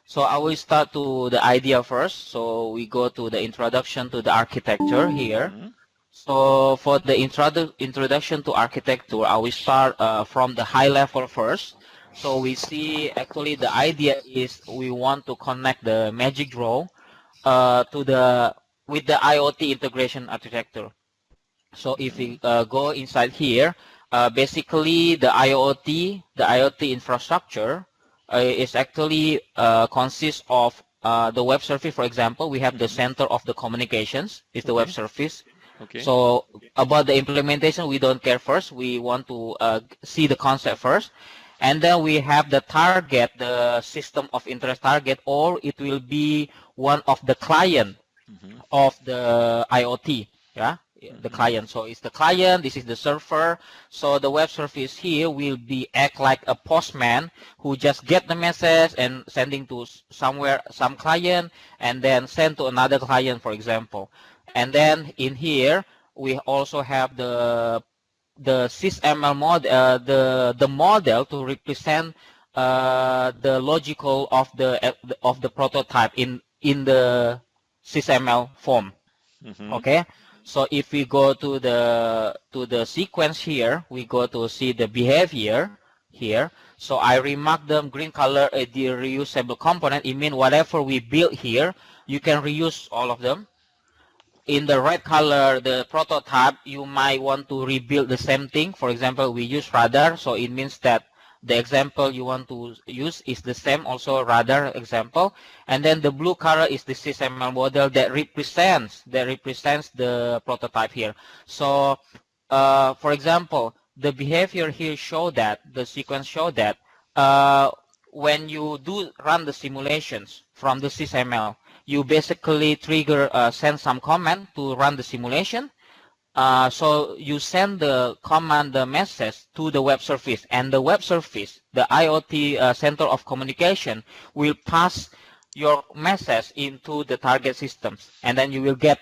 So I will start to the idea first. So we go to the introduction to the architecture here. So for the introduction to architecture, I will start from the high level first. So we see actually the idea is we want to connect the Magic Draw to the with the IoT integration architecture. So if we go inside here, basically the IoT infrastructure is actually consists of the web service. For example, we have the center of the communications is the web service. Okay. So about the implementation, we don't care first. We want to see the concept first. And then we have the target, the system of interest target, or it will be one of the client of the IoT. Yeah, the client. So it's the client, this is the server. So the web service here will be act like a postman who just get the message and sending to somewhere, some client, and then send to another client, for example. And then in here, we also have the sysml model, the model to represent the logical of the prototype in the sysml form. Okay, so if we go to the sequence here, we go to see the behavior here. So I remark them green color, the reusable component. It means whatever we build here, you can reuse all of them. In the red color, the prototype, you might want to rebuild the same thing. For example, we use radar, so it means that the example you want to use is the same, also radar example. And then the blue color is the SysML model that represents the prototype here. So for example, the behavior here show that the sequence show that when you do run the simulations from the SysML, you basically trigger send some command to run the simulation. So you send the command, the message to the web service, and the web service, the IoT center of communication, will pass your message into the target systems, and then you will get,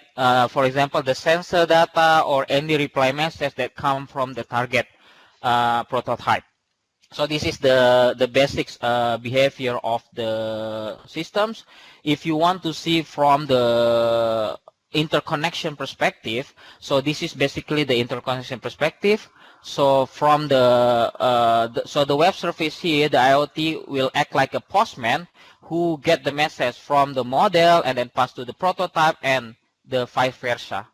for example, the sensor data or any reply message that come from the target prototype. So this is the basics behavior of the systems. If you want to see from the interconnection perspective, so this is basically the interconnection perspective. So from so the web service here, the IoT will act like a postman who get the message from the model and then pass to the prototype and the vice versa.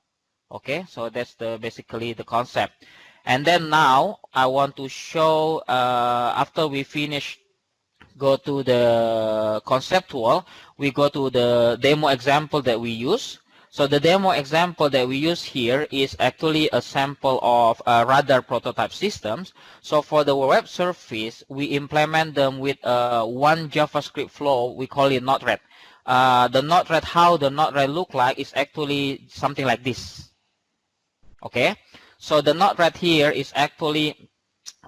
Okay, so that's basically the concept. And then now I want to show, after we finish, go to the conceptual, we go to the demo example that we use. So the demo example that we use here is actually a sample of radar prototype systems. So for the web service, we implement them with one JavaScript flow. We call it Node-RED. The Node-RED, how the Node-RED look like is actually something like this. Okay, so the Node-RED here is actually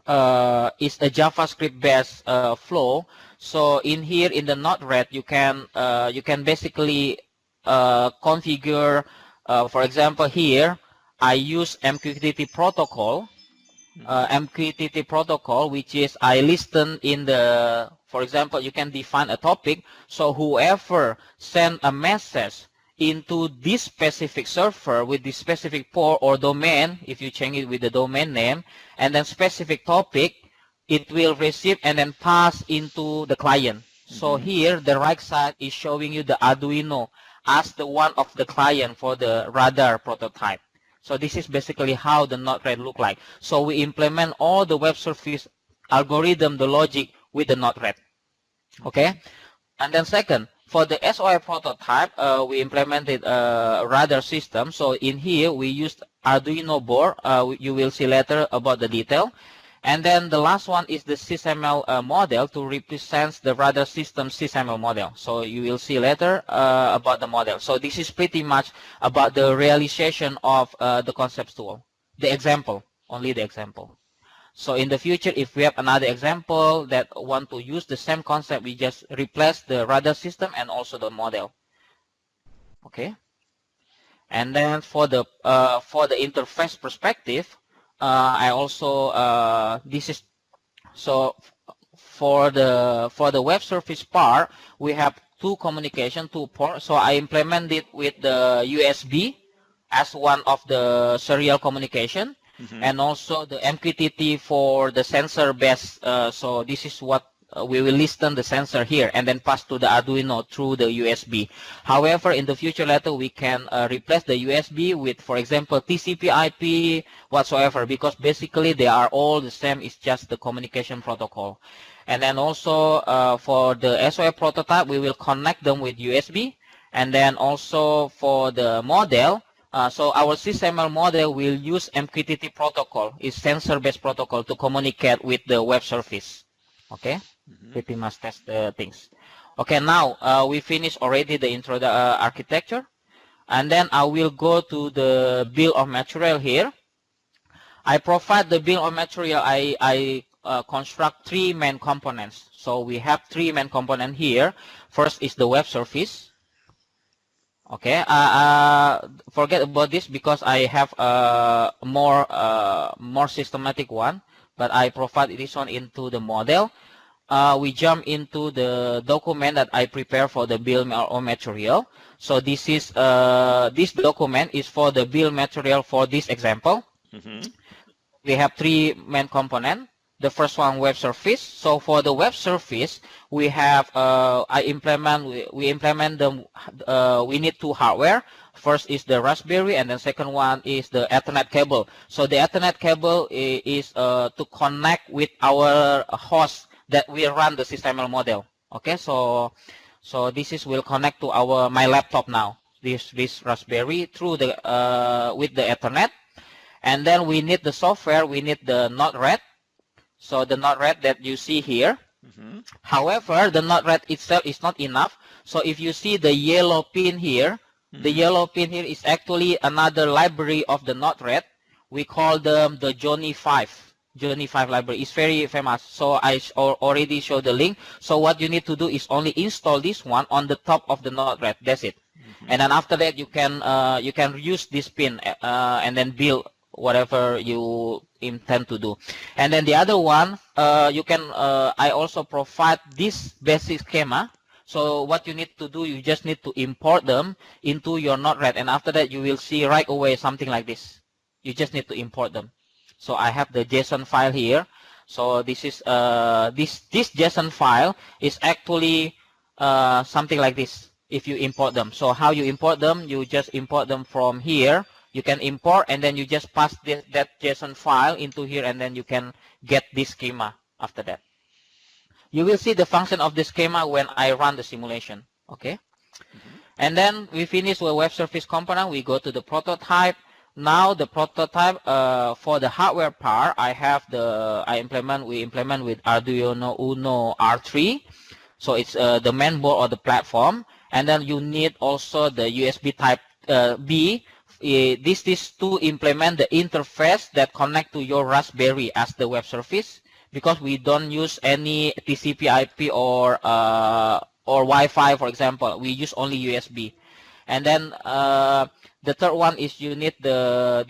is a JavaScript-based flow. So in here in the Node-RED, you can basically configure. For example, here I use MQTT protocol. MQTT protocol, which is I listen in the. For example, you can define a topic. So whoever send a message into this specific server with this specific port or domain, if you change it with the domain name, and then specific topic, it will receive and then pass into the client. So here, the right side is showing you the Arduino as the one of the client for the radar prototype. So this is basically how the Node-RED look like. So we implement all the web service algorithm, the logic with the Node-RED. Okay, and then second, for the SOI prototype, we implemented a radar system. So in here, we used Arduino board. You will see later about the detail. And then the last one is the SysML model to represent the radar system SysML model. So you will see later about the model. So this is pretty much about the realization of the conceptual, the example, only the example. So in the future, if we have another example that want to use the same concept, we just replace the radar system and also the model. Okay. And then for the interface perspective, I also this is so for the web service part, we have two communication, two ports. So I implement it with the USB as one of the serial communication, and also the MQTT for the sensor base. So this is what we will listen the sensor here and then pass to the Arduino through the USB. However, in the future later, we can replace the USB with, for example, TCP/IP whatsoever, because basically they are all the same. It's just the communication protocol. And then also for the SOA prototype, we will connect them with USB. And then also for the model, so our SysML model will use MQTT protocol, is sensor-based protocol, to communicate with the web service. Okay, pretty much test the things. Okay, now we finished already the intro architecture, and then I will go to the bill of material here. I provide the bill of material. I construct three main components. So we have three main components here. First is the web service. Okay, forget about this because I have a more systematic one, but I provide this one into the model. We jump into the document that I prepare for the bill of material. So this is this document is for the bill material for this example. We have three main components. The first one, web service. So for the web service, we have we implement them. We need two hardware. First is the Raspberry, and then second one is the Ethernet cable. So the Ethernet cable is to connect with our host that we run the SysML model. Okay, so this is will connect to my laptop now. This Raspberry through the with the Ethernet, and then we need the software. We need the Node-RED. So the Node-RED that you see here. However, the Node-RED itself is not enough. So if you see the yellow pin here, the yellow pin here is actually another library of the Node-RED. We call them the Johnny 5. Johnny 5 library is very famous. So I already showed the link. So what you need to do is only install this one on the top of the Node-RED. That's it. And then after that, you can use this pin and then build whatever you intend to do. And then the other one, I also provide this basic schema. So what you need to do, you just need to import them into your Node-RED, and after that you will see right away something like this. You just need to import them. So I have the JSON file here. So this is this JSON file is actually something like this if you import them. So how you import them, you just import them from here. You can import, and then you just pass that JSON file into here, and then you can get this schema after that. You will see the function of the schema when I run the simulation. Okay. And then we finish with web service component. We go to the prototype. Now the prototype for the hardware part, we implement with Arduino Uno R3. So it's the main board or the platform, and then you need also the USB type B. This is to implement the interface that connect to your Raspberry as the web service, because we don't use any TCP/IP or Wi-Fi, for example. We use only USB. And then the third one is you need the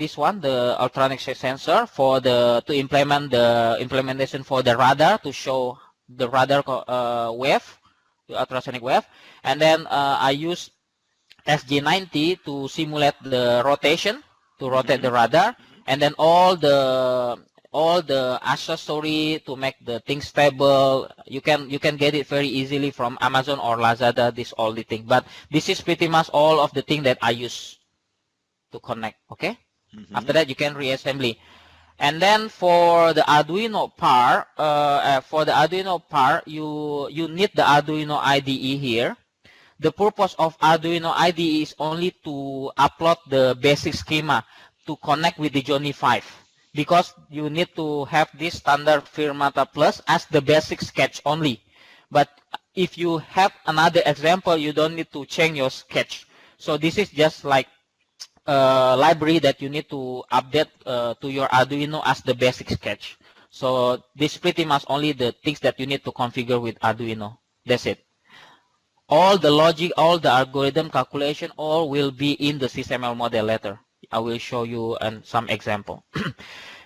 ultrasonic sensor to implement the implementation for the radar, to show the radar wave, the ultrasonic wave. And then I use SG90 to simulate the rotation, to rotate the radar, and then all the accessory to make the things stable. You can get it very easily from Amazon or Lazada. This all the thing, but this is pretty much all of the thing that I use to connect. Okay. After that, you can reassembly. And then for the Arduino part, you need the Arduino IDE here. The purpose of Arduino IDE is only to upload the basic schema to connect with the Johnny 5, because you need to have this standard Firmata Plus as the basic sketch only. But if you have another example, you don't need to change your sketch. So this is just like a library that you need to update to your Arduino as the basic sketch. So this is pretty much only the things that you need to configure with Arduino. That's it. All the logic, all the algorithm calculation, all will be in the SysML model later. I will show you some example.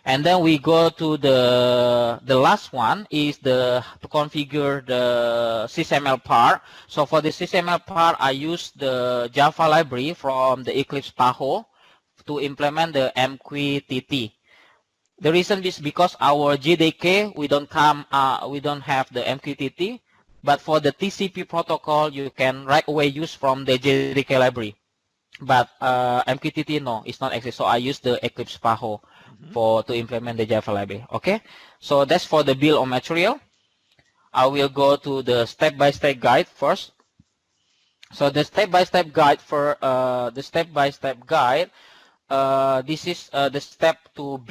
And then we go to the last one is to configure the sysml part. So for the sysml part, I use the Java library from the Eclipse PAHO to implement the MQTT. The reason is because our JDK we don't have the MQTT, but for the TCP protocol you can right away use from the JDK library. But MQTT no, it's not exist. So I use the Eclipse PAHO to implement the Java library. Okay, so that's for the bill of material. I will go to the step-by-step guide first. So the step-by-step guide this is the step to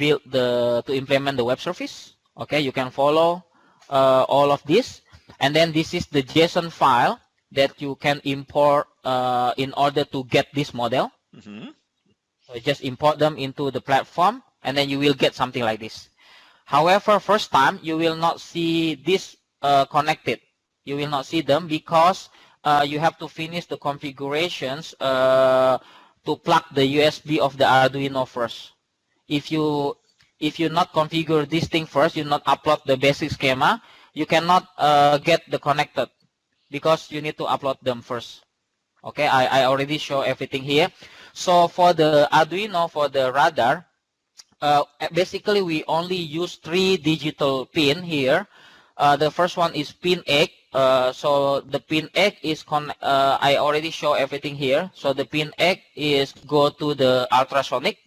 implement the web service. Okay, you can follow all of this, and then this is the JSON file that you can import in order to get this model. So just import them into the platform, and then you will get something like this. However, first time you will not see this connected. You will not see them because you have to finish the configurations to plug the USB of the Arduino first. If you not configure this thing first, you not upload the basic schema, you cannot get the connected because you need to upload them first. Okay, I already show everything here. So for the Arduino, for the radar, basically we only use 3 digital pin here. The first one is pin 8. So the pin 8 is I already show everything here. So the pin 8 is go to the ultrasonic,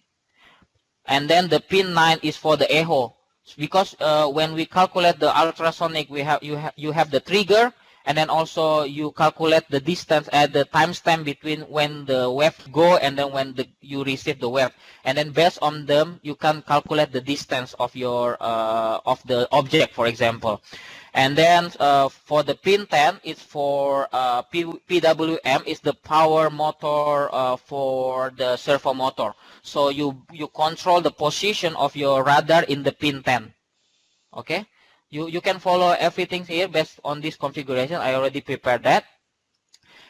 and then the pin 9 is for the echo. Because when we calculate the ultrasonic, you have the trigger, and then also you calculate the distance at the timestamp between when the wave go and then when you receive the wave, and then based on them you can calculate the distance of your of the object, for example. And then for the pin 10, it's for PWM, is the power motor for the servo motor. So you control the position of your radar in the pin 10. Okay, you can follow everything here based on this configuration. I already prepared that.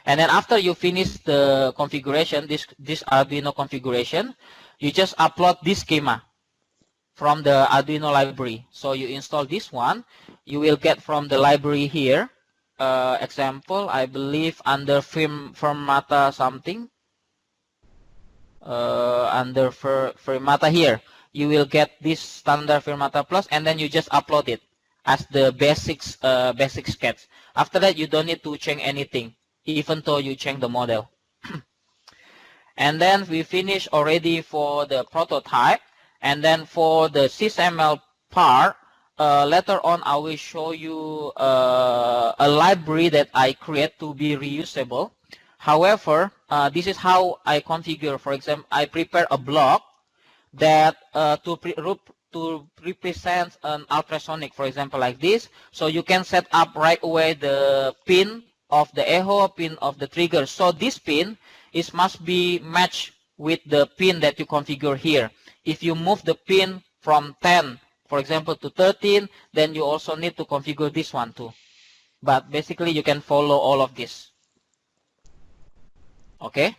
And then after you finish the configuration, this Arduino configuration, you just upload this schema from the Arduino library. So you install this one, you will get from the library here. Example, I believe under Firmata something. Under Firmata here, you will get this standard Firmata Plus, and then you just upload it as the basic sketch. After that, you don't need to change anything, even though you change the model. And then we finish already for the prototype. And then for the sysml part, later on I will show you a library that I create to be reusable. However, this is how I configure. For example, I prepare a block that to represent an ultrasonic, for example, like this. So you can set up right away the pin of the echo, pin of the trigger. So this pin must be matched with the pin that you configure here. If you move the pin from 10, for example, to 13, then you also need to configure this one too. But basically, you can follow all of this. Okay?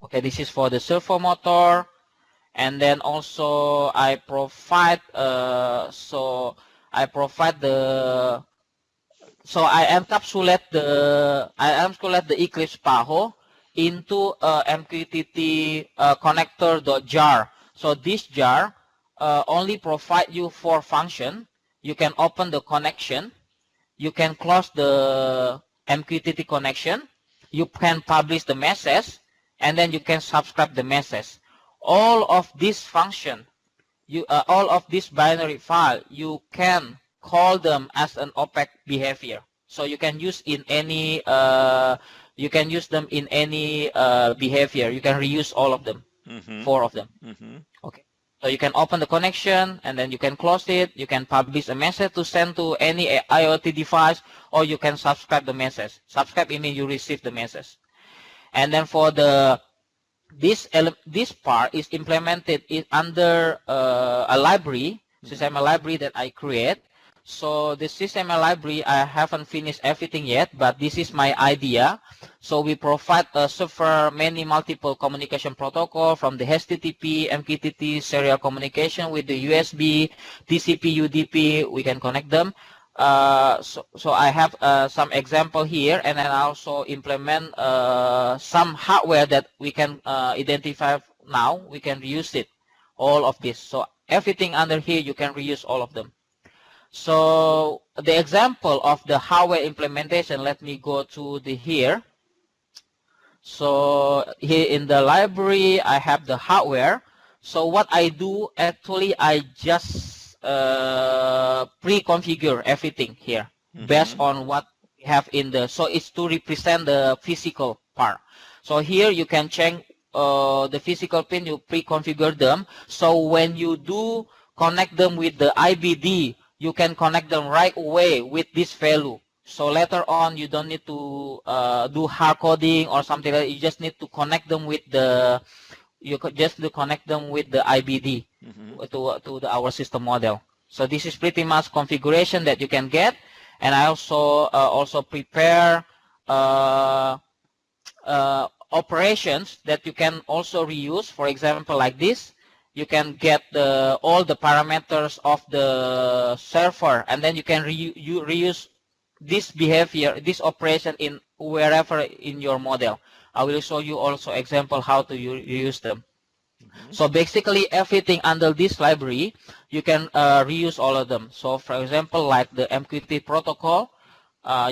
Okay, this is for the servo motor. And then also I provide I encapsulate the Eclipse PAHO into MQTT connector.jar. So this jar only provide you 4 functions. You can open the connection, you can close the MQTT connection, you can publish the message, and then you can subscribe the message. All of this function, all of this binary file, you can call them as an OPEC behavior. So you can use in any you can use them in any behavior. You can reuse all of them, 4 of them. Okay. So you can open the connection, and then you can close it. You can publish a message to send to any IoT device, or you can subscribe the message. Subscribe means you receive the message. And then for this part is implemented under a library, sysml library that I create. So the sysml library, I haven't finished everything yet, but this is my idea. So we provide a server many multiple communication protocol from the HTTP, MQTT, serial communication with the USB, TCP, UDP. We can connect them. So I have some example here, and then I also implement some hardware that we can identify now. We can reuse it, all of this. So everything under here, you can reuse all of them. So the example of the hardware implementation, let me go to the here. So here in the library, I have the hardware. So what I do, actually, I just pre-configure everything here based on what we have in the, so it's to represent the physical part. So here you can change the physical pin, you pre-configure them. So when you do connect them with the IBD, you can connect them right away with this value. So later on, you don't need to do hard coding or something like that. You just need to connect them with the, connect them with the IBD to our system model. So this is pretty much configuration that you can get. And I also prepare operations that you can also reuse. For example, like this, you can get all the parameters of the server, and then you can reuse this behavior, this operation in wherever in your model. I will show you also example how to use them. So basically everything under this library, you can reuse all of them. So for example, like the MQTT protocol,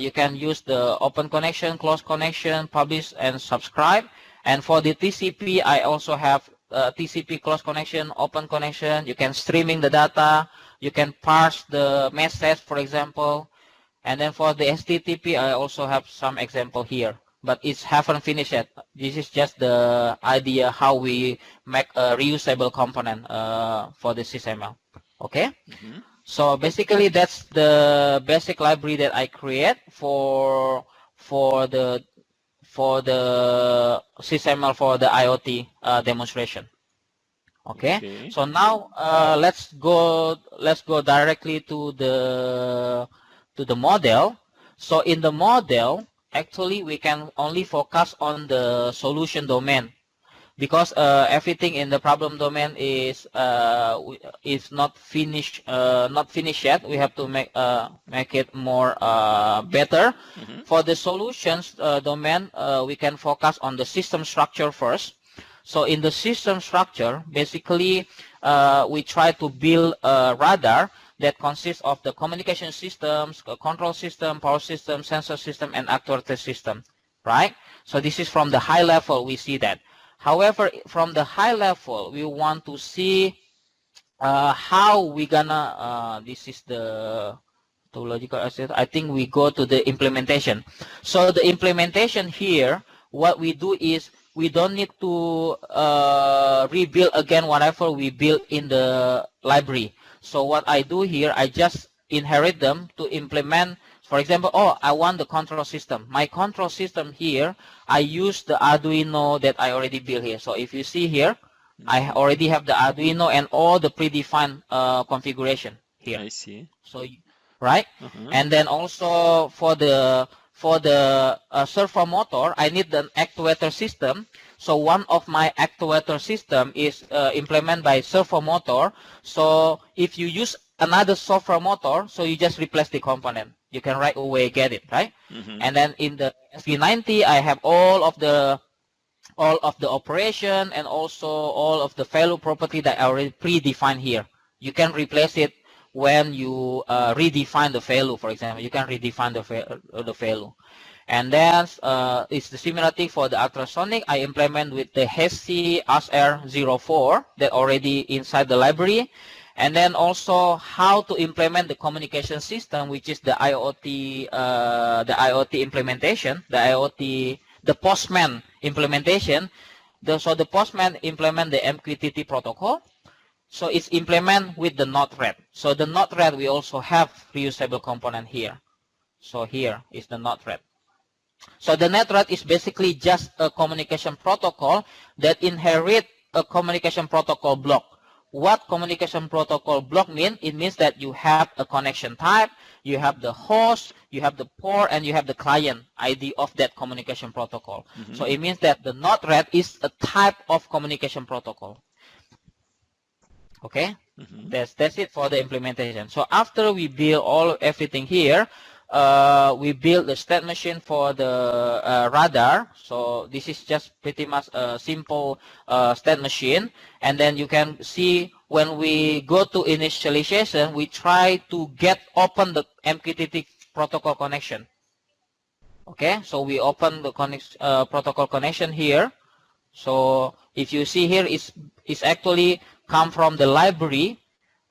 you can use the open connection, close connection, publish and subscribe. And for the TCP, I also have TCP close connection, open connection. You can streaming the data. You can parse the message, for example. And then for the HTTP, I also have some example here, but it's haven't finished yet. This is just the idea how we make a reusable component for the SysML. Okay. So basically, that's the basic library that I create for the SysML for the IoT demonstration. Okay. So now let's go directly to the model. So in the model, actually we can only focus on the solution domain, because everything in the problem domain is not finished yet. We have to make it more better. For the solutions domain, we can focus on the system structure first. So in the system structure, basically we try to build a radar that consists of the communication systems, control system, power system, sensor system, and actuator system, right? So this is from the high level, we see that. However, from the high level, we want to see how we gonna, this is the topological asset. I think we go to the implementation. So the implementation here, what we do is, we don't need to rebuild again whatever we built in the library. So what I do here, I just inherit them to implement. For example, I want the control system. My control system here, I use the Arduino that I already built here. So if you see here, I already have the Arduino and all the predefined configuration here. I see. So, right? And then also for the servo motor, I need an actuator system. So one of my actuator system is implemented by servo motor. So if you use another servo motor, so you just replace the component. You can right away get it, right? And then in the SV90, I have all of the operation and also all of the value property that I already predefined here. You can replace it when you redefine the value. For example, you can redefine the value. And then it's the similar thing for the ultrasonic. I implement with the HESI SR04 that already inside the library. And then also how to implement the communication system, which is the IoT implementation, the Postman implementation. So the Postman implement the MQTT protocol. So it's implement with the Node-RED. So the Node-RED, we also have reusable component here. So here is the Node-RED. So the Node-RED is basically just a communication protocol that inherit a communication protocol block what communication protocol block mean? It means that you have a connection type, you have the host, you have the port, and you have the client ID of that communication protocol. So it means that the Node-RED is a type of communication protocol. Okay, that's it for the implementation. So after we build everything here, we build the state machine for the radar. So this is just pretty much a simple state machine, and then you can see when we go to initialization, we try to open the MQTT protocol connection. Okay, so we open the protocol connection here. So if you see here, it's actually come from the library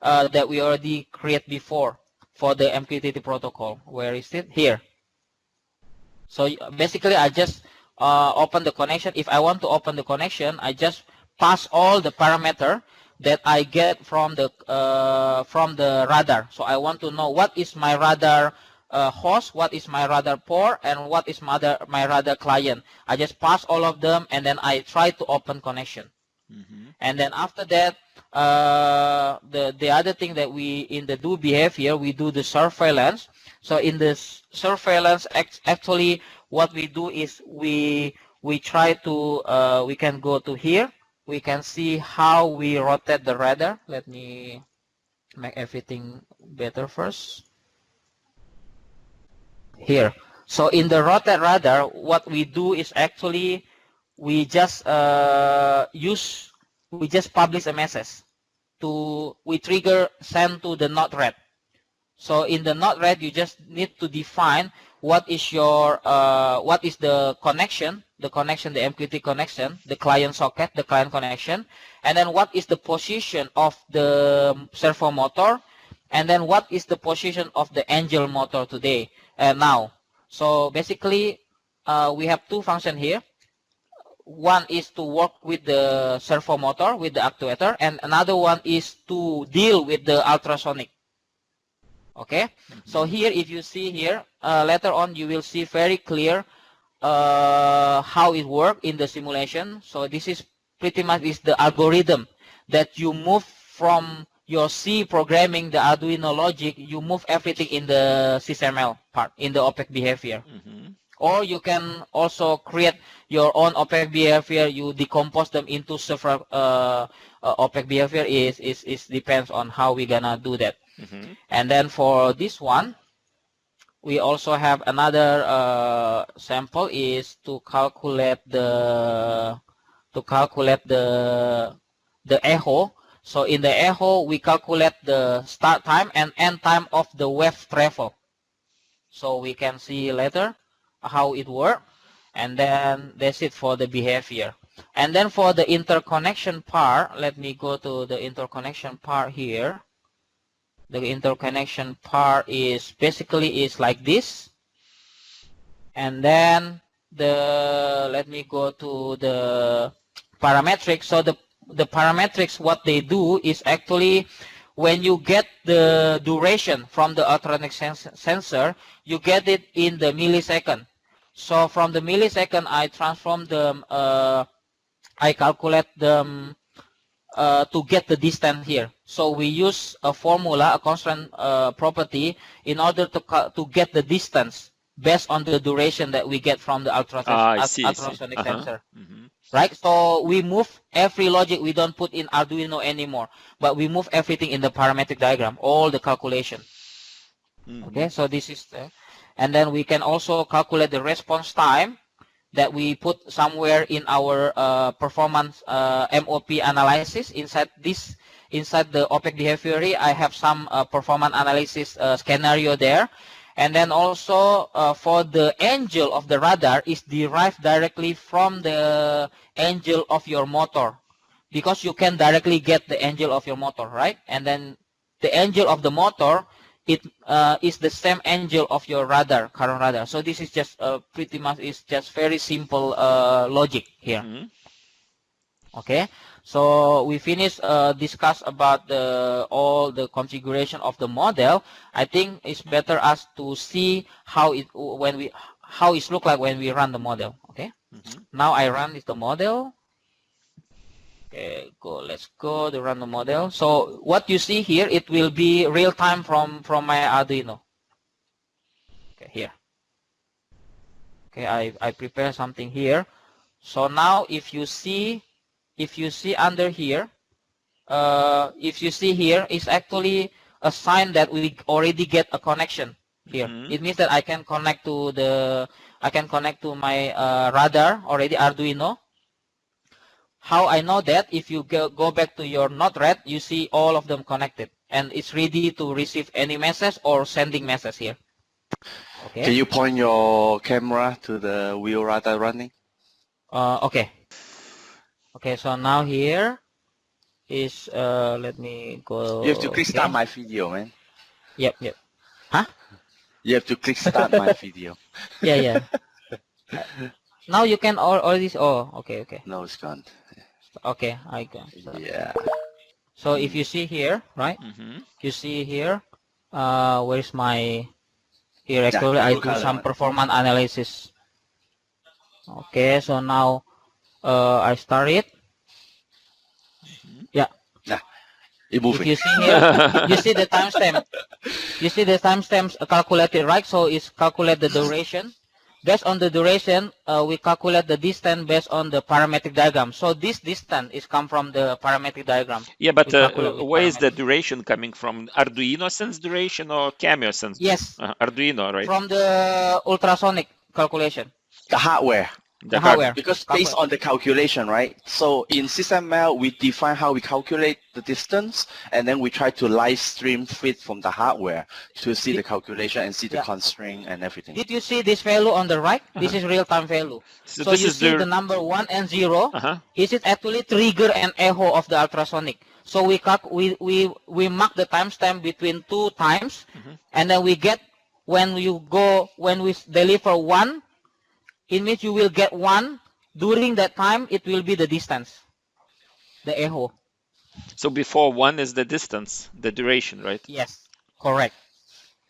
that we already create before for the MQTT protocol. Where is it? Here. So basically, I just open the connection. If I want to open the connection, I just pass all the parameter that I get from the radar. So I want to know what is my radar host, what is my radar port, and what is my radar client. I just pass all of them, and then I try to open connection. And then after that, the other thing that we in the do behavior, we do the surveillance. So in the surveillance, actually what we do is we try to we can go to here. We can see how we rotate the radar. Let me make everything better first. Here. So in the rotate radar, what we do is actually we just publish a message we trigger send to the Node-RED. So in the Node-RED, you just need to define what is your what is the connection, the MQTT connection, the client socket, the client connection, and then what is the position of the servo motor, and then what is the position of the angel motor today now. So basically, we have two functions here. One is to work with the servo motor, with the actuator, and another one is to deal with the ultrasonic. Okay, so here, if you see here, later on you will see very clear how it works in the simulation. So this is pretty much the algorithm that you move from your C programming, the Arduino logic, you move everything in the SysML part, in the OPEC behavior. Or you can also create your own OPEC behavior. You decompose them into several OPEC behavior. Is depends on how we're gonna do that. And then for this one, we also have another sample is to calculate the echo. So in the echo, we calculate the start time and end time of the wave travel. So we can see later how it works, and then that's it for the behavior. And then for the interconnection part, let me go to the interconnection part here. The interconnection part is basically like this, and then let me go to the parametrics. So the parametrics, what they do is actually when you get the duration from the ultrasonic sensor, you get it in the millisecond. So from the millisecond, I transform them, I calculate them to get the distance here. So we use a formula, a constant property, in order to get the distance based on the duration that we get from the ultrasonic sensor. Right? So we move every logic. We don't put in Arduino anymore, but we move everything in the parametric diagram, all the calculation. Okay, so this is and then we can also calculate the response time that we put somewhere in our performance MOP analysis. Inside the OPEC behavior, I have some performance analysis scenario there. And then also for the angel of the radar is derived directly from the angel of your motor, because you can directly get the angel of your motor, right? And then the angel of the motor, it is the same angel of your radar, current radar. So this is just pretty much is just very simple logic here. Okay, so we finished discuss about all the configuration of the model. I think it's better us to see how it look like when we run the model. Okay, now I run the model. Okay, let's go the random model. So what you see here, it will be real time from my Arduino. Okay, here. Okay, I prepare something here. So now if you see under here, if you see here, it's actually a sign that we already get a connection here. It means that I can connect to my radar already, Arduino. How I know that? If you go back to your Node-RED, you see all of them connected, and it's ready to receive any message or sending message here. Okay. Can you point your camera to the wheel radar running? Okay. Okay, so now here is let me go. You have to click start my video, man. Yep. Huh? You have to click start my video. Yeah. Now you can already. Oh, okay. No, it's gone. Okay, I got. Yeah. So if you see here, right? You see here. Where's my? Here actually I do some performance analysis. Okay, so now I start it. Yeah. It's moving. If you see here, you see the timestamp. You see the timestamps calculated, right? So it's calculate the duration. Based on the duration, we calculate the distance based on the parametric diagram. So this distance is come from the parametric diagram. Yeah, but where is the duration coming from? Arduino sense duration or Cameo sense? Yes. Arduino, right? From the ultrasonic calculation. The hardware. The hardware. Because based on the calculation, right? So in SysML, we define how we calculate the distance, and then we try to live stream feed from the hardware to see the calculation and see the constraint and everything. Did you see this value on the right? This is real-time value. So you see the number 1 and 0. Is it actually trigger and echo of the ultrasonic? So we mark the timestamp between 2 times, and then we get when we deliver 1. It means you will get 1. During that time, it will be the distance, the echo. So before 1 is the distance, the duration, right? Yes, correct.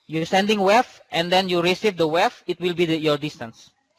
You're sending wave, and then you receive the wave. It will be your distance.